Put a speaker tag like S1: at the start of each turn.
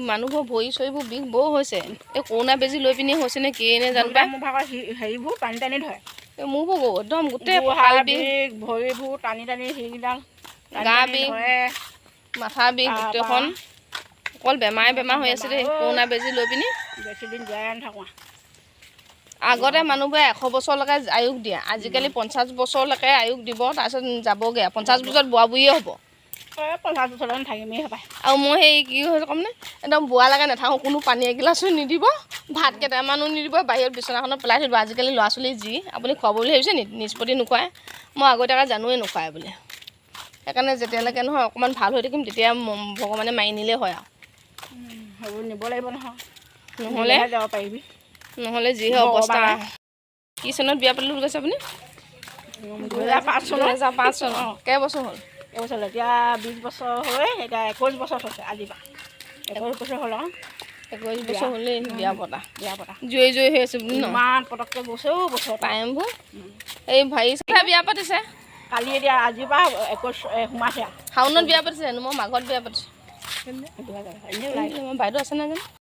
S1: মানুহবোৰ ভৰি চৰিবোৰ বিষ বৰ হৈছে এই কৰোণা বেজি লৈ পিনি হৈছে নে কি নে জানো পাই
S2: মোৰ ভাগৰ হেৰিবোৰ টানি টানি ধৰে
S1: মোৰবোৰ একদম গোটেই
S2: কঁকাল বিষ ভৰিবোৰ টানি টানি সেইকেইডাল
S1: গা বিষ মাথা বিষ গোটেইখন অকল বেমাৰ হৈ আছে দেই কৰোণা বেজি লৈ পিনি
S2: বেছিদিন জীয়াই নাথাকোঁ
S1: আগতে মানুহবোৰে 100 বছৰলৈকে আয়ুস দিয়ে আজিকালি 50 বছৰলৈকে আয়ুস দিব তাৰপিছত যাবগৈ 50 বছৰত বুঢ়া বুঢ়ীয়ে হ'ব
S2: 50 বছৰলৈকে থাকিমেই হ'ব
S1: আৰু মই সেই কি হৈছে ক'ম নে একদম বুঢ়া লাগে নাথাকোঁ কোনো পানী এগিলাচো নিদিব ভাত কেইটামানো নিদিব বাহিৰত বিচনাখনত পেলাই থৈ দিব আজিকালি ল'ৰা ছোৱালী যি আপুনি খুৱাব বুলি ভাবিছে নি নিষ্পত্তি নোখোৱাই মই আগতীয়াকৈ জানোৱেই নোখোৱাই বুলি সেইকাৰণে যেতিয়ালৈকে নহয় অকণমান ভাল হৈ থাকিম তেতিয়া ভগৱানে মাৰি নিলেই হয় আৰু
S2: সেইবোৰ নিব লাগিব নহয়
S1: নহ'লে
S2: যাব পাৰিবি
S1: নহ'লে যিহে অৱস্থা কি চনত বিয়া পাতিলোঁ বুলি কৈছে আপুনি
S2: 2005
S1: চনত কেইবছৰ হ'ল
S2: এইবছৰ এতিয়া 20 বছৰ হৈ এতিয়া 21 বছৰ হৈছে আজিৰ পৰা 21 বছৰ হ'ল আৰু
S1: 21 বছৰ হ'লেই বিয়া পতা
S2: জুই
S1: হৈ আছে বুলি ন
S2: ইমান পটককৈ গৈছেও বছৰ
S1: টাইমবোৰ এই ভাই চাই বিয়া পাতিছে
S2: কালি এতিয়া আজিৰ পৰা 21 সোমাইছে
S1: শাওনত বিয়া পাতিছে মই মাঘত বিয়া পাতিছোঁ
S2: এনেই
S1: বাইদেউ আছে নাই জানো